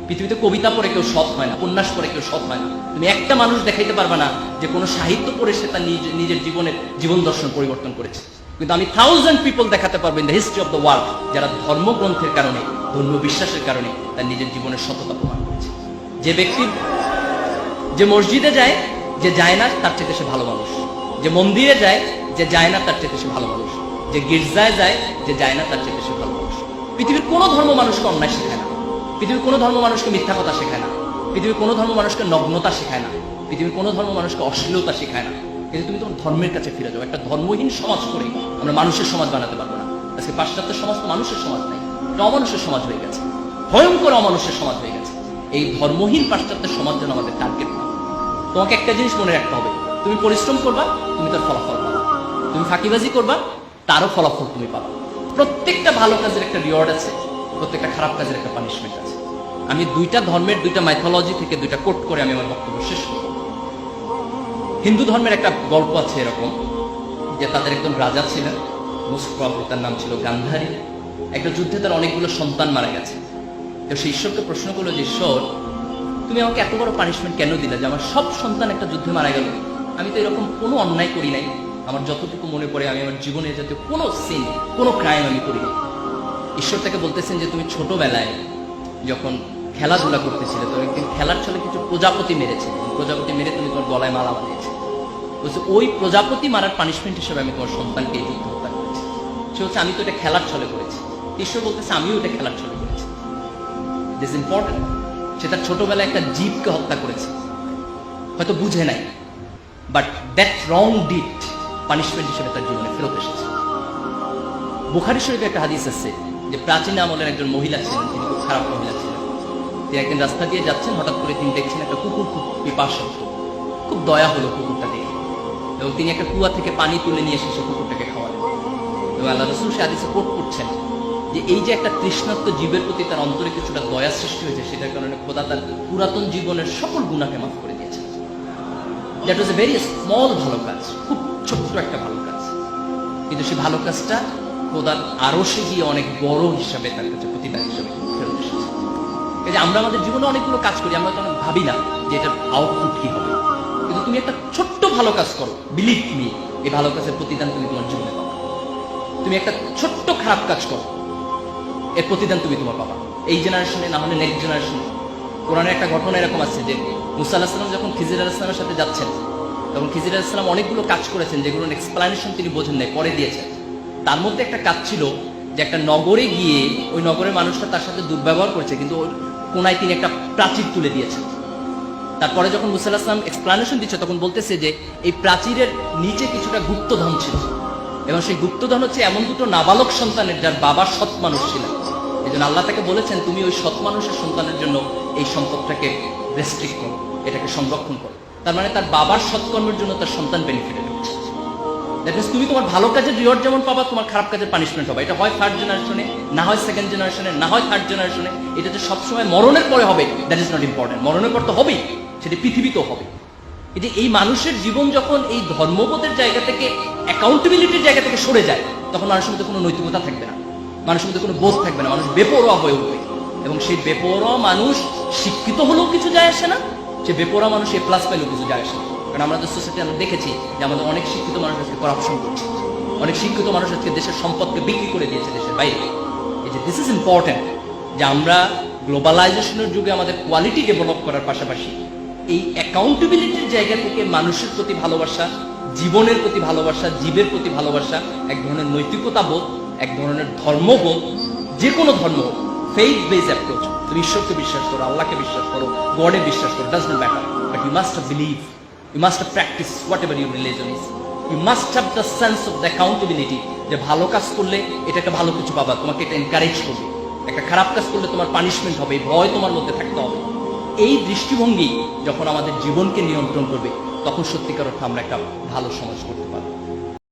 পৃথিবীতে কবিতা পড়ে কেউ সৎ হয় না, উপন্যাস পড়ে কেউ সৎ হয় না। তুমি একটা মানুষ দেখাইতে পারবে না যে কোনো সাহিত্য পড়ে সে তার নিজের জীবন দর্শন পরিবর্তন করেছে। কিন্তু আমি 1000 পিপল দেখাতে পারবো in the history of the world যারা ধর্মগ্রন্থের কারণে, ধর্মীয় বিশ্বাসের কারণে তার নিজের জীবনের সততা প্রমাণ করেছে। যে ব্যক্তি যে মসজিদে যায়, যে যায় না তার চেয়ে সে ভালো মানুষ। যে মন্দিরে যায়, যে যায় না তার চেয়ে সে ভালো মানুষ। যে গির্জায় যায়, যে যায় না তার চেয়ে সে ভালো মানুষ। পৃথিবীর কোনো ধর্ম মানুষকে অন্যায় শেখায় না, পৃথিবীর কোনো ধর্ম মানুষকে মিথ্যা কথা শেখায় না, পৃথিবীর কোনো ধর্ম মানুষকে নগ্নতা শেখায় না, পৃথিবীর কোনো ধর্ম মানুষকে অশ্লীলতা শেখায় না। কিন্তু তুমি তোমার ধর্মের কাছে ফিরে যাও। একটা ধর্মহীন সমাজ করে আমরা মানুষের সমাজ বানাতে পারবো না। আজকে পাশ্চাত্য সমাজ তো মানুষের সমাজ নাই, এটা অমানুষের সমাজ হয়ে গেছে, ভয়ঙ্কর অমানুষের সমাজ হয়ে গেছে। এই ধর্মহীন পাশ্চাত্য সমাজ যেন আমাদের টার্গেট না। তোমাকে একটা জিনিস মনে রাখতে হবে, তুমি পরিশ্রম করবা, তুমি তার ফলাফল পাবা। তুমি ফাঁকিবাজি করবা, তারও ফলাফল তুমি পাবা। প্রত্যেকটা ভালো কাজের একটা রিওয়ার্ড আছে, প্রত্যেকটা খারাপ কাজের একটা পানিশমেন্ট আছে। আমি দুইটা ধর্মের দুইটা মাইথোলজি থেকে দুইটা কোট করে আমি আমার বক্তব্য শেষ করব। হিন্দু ধর্মের একটা গল্প আছে এরকম যে তাদের একজন রাজা ছিলেন, মোস্ট প্রবাবলি তার নাম ছিল গান্ধারী। একটা যুদ্ধে তার অনেকগুলো সন্তান মারা গেছে। তো সে ঈশ্বরকে প্রশ্ন করলো যে ঈশ্বর, তুমি আমাকে এত বড় পানিশমেন্ট কেন দিলে যে আমার সব সন্তান একটা যুদ্ধে মারা গেল? আমি তো এরকম কোনো অন্যায় করি নাই, আমার যতটুকু মনে পড়ে আমি আমার জীবনে জাতীয় কোনো সিন, কোনো ক্রাইম আমি করিনি। ঈশ্বর তাকে বলতেছেন যে তুমি ছোটবেলায় যখন খেলাধুলা করতেছিলে, তো একদিন খেলার ছলে কিছু প্রজাপতি মেরেছে, প্রজাপতি মেরে তুমি তোমার গলায় মালা বানিয়েছে। বলছে ওই প্রজাপতি মারার পানিশমেন্ট হিসেবে আমি তোমার সন্তানকে এই যুদ্ধ হত্যা করেছি। সে হচ্ছে আমি তো এটা খেলার ছলে করেছি। ঈশ্বর বলতেছে আমিও এটা খেলার ছলে করেছি। This important. সে তার ছোটবেলায় একটা জীবকে হত্যা করেছে, হয়তো বুঝে নাই, but that wrong did punishment হিসেবে তার জীবনে ফেরত এসেছে। বুখারী শরীফে একটা হাদিস আছে যে প্রাচীন আমলের একজন মহিলা ছিলেন, তিনি খুব খারাপ মহিলা ছিলেন। তিনি একদিন রাস্তা দিয়ে যাচ্ছেন, হঠাৎ করে তিনি দেখছেন একটা কুকুর খুব পিপাসার্থ। খুব দয়া হলো কুকুরটা দেখে, এবং তিনি একটা কুয়া থেকে পানি তুলে নিয়ে এসে সে কুকুরটাকে খাওয়ালেন। এবং আল্লাহ রাসূল সে হাদিসে কোট করছেন যে এই যে একটা তৃষ্ণার্ত জীবের প্রতি তার অন্তরে কিছুটা দয়া সৃষ্টি হয়েছে, সেটার কারণে খোদা তার পুরাতন জীবনের সকল গুনাহকে মাফ করে দিয়েছেন। That was a very small ভালো কাজ, খুব ছোট্ট একটা ভালো কাজ, কিন্তু সেই ভালো কাজটা খোদার আরশে গিয়ে অনেক বড় হিসাবে তার কাছে প্রতিদান হিসাবে ফেরত এসেছে। এই যে আমরা আমাদের জীবনে অনেকগুলো কাজ করি, আমরা তো অনেক ভাবি না যে এটার আউটপুট কি হবে, কিন্তু তুমি একটা ছোট্ট ভালো কাজ করো, বিলিভ মি, এই ভালো কাজের প্রতিদান তুমি তোমার জীবনে পাবা। তুমি একটা ছোট্ট খারাপ কাজ করো, এর প্রতিদান তুমি তোমার পাবা, এই জেনারেশনে না হলে নেক্সট জেনারেশনে। কোরআনের একটা ঘটনা এরকম আছে যে মুসা আলাইহিস সালাম যখন খিজির আলাইহিস সালামের সাথে যাচ্ছেন, তখন খিজির আলাইহিস সালাম অনেকগুলো কাজ করেছেন যেগুলোর এক্সপ্লানেশন তিনি বোঝেন নাই, পরে দিয়েছেন। তার মধ্যে একটা কাজ ছিল যে একটা নগরে গিয়ে ওই নগরের মানুষটা তার সাথে দুর্ব্যবহার করেছে, কিন্তু ওর কোনায় তিনি একটা প্রাচীর তুলে দিয়েছেন। তারপরে যখন মুসা আলাইহিস সালাম এক্সপ্লানেশন দিচ্ছে, তখন বলতেছে যে এই প্রাচীরের নিচে কিছুটা গুপ্তধন ছিল, এবং সেই গুপ্তধন হচ্ছে এমন দুটো নাবালক সন্তানের যার বাবা সৎ মানুষ ছিলেন। এই জন্য আল্লাহ তাকে বলেছেন তুমি ওই সৎ মানুষের সন্তানের জন্য এই সম্পদটাকে রেস্ট্রিক্ট করো, এটাকে সংরক্ষণ করো। তার মানে তার বাবার সৎকর্মের জন্য তার সন্তান বেনিফিটেড হচ্ছে। দ্যাট মিনস তুমি তোমার ভালো কাজের রিওয়ার্ড যেমন পাবা, তোমার খারাপ কাজের পানিশমেন্ট হবে। এটা হয় থার্ড জেনারেশনে, না হয় সেকেন্ড জেনারেশনে, না হয় থার্ড জেনারেশনে। এটা যে সবসময় মরণের পরে হবে দ্যাট ইজ নট ইম্পর্টেন্ট। মরণের পর তো হবেই, সেটি পৃথিবীতেও হবে। যে এই মানুষের জীবন যখন এই ধর্মবোধের জায়গা থেকে, অ্যাকাউন্টেবিলিটির জায়গা থেকে সরে যায়, তখন মানুষের মধ্যে কোনো নৈতিকতা থাকবে না, মানুষের মধ্যে কোনো বোধ থাকবে না, মানুষ বেপরোয়া হয়ে উঠবে। এবং সেই বেপরোয়া মানুষ শিক্ষিত হলেও কিছু যায় আসে না, সে বেপরোয়া মানুষ এ প্লাস পেলেও কিছু যায় আসে না। কারণ আমাদের সোসাইটি আমরা দেখেছি যে আমাদের অনেক শিক্ষিত মানুষ আজকে করাপশন করছে, অনেক শিক্ষিত মানুষ আজকে দেশের সম্পদকে বিক্রি করে দিয়েছে দেশের বাইরে। এই যে দিস ইজ ইম্পর্টেন্ট যে আমরা গ্লোবালাইজেশনের যুগে আমাদের কোয়ালিটি ডেভেলপ করার পাশাপাশি এই অ্যাকাউন্টেবিলিটির জায়গা থেকে মানুষের প্রতি ভালোবাসা, জীবনের প্রতি ভালোবাসা, জীবের প্রতি ভালোবাসা, এক ধরনের নৈতিকতা বোধ, এক ধরনের ধর্মবোধ, যে কোনো ধর্ম, ফেইথ বেস অ্যাপ্রোচ। তুমি ঈশ্বরকে বিশ্বাস করো, আল্লাহকে বিশ্বাস করো, গডে বিশ্বাস করো, does not matter, but you must believe, you must practice whatever your religion is. You must have the sense of the accountability, যে ভালো কাজ করলে এটা একটা ভালো কিছু পাবা, তোমাকে এটা এনকারেজ করবে। একটা খারাপ কাজ করলে তোমার পানিশমেন্ট হবে, ভয় তোমার মধ্যে থাকতে হবে। এই দৃষ্টিভঙ্গি যখন আমাদের জীবনকে নিয়ন্ত্রণ করবে, তখন সত্যিকার অর্থে আমরা একটা ভালো সমাজ করতে পারবো।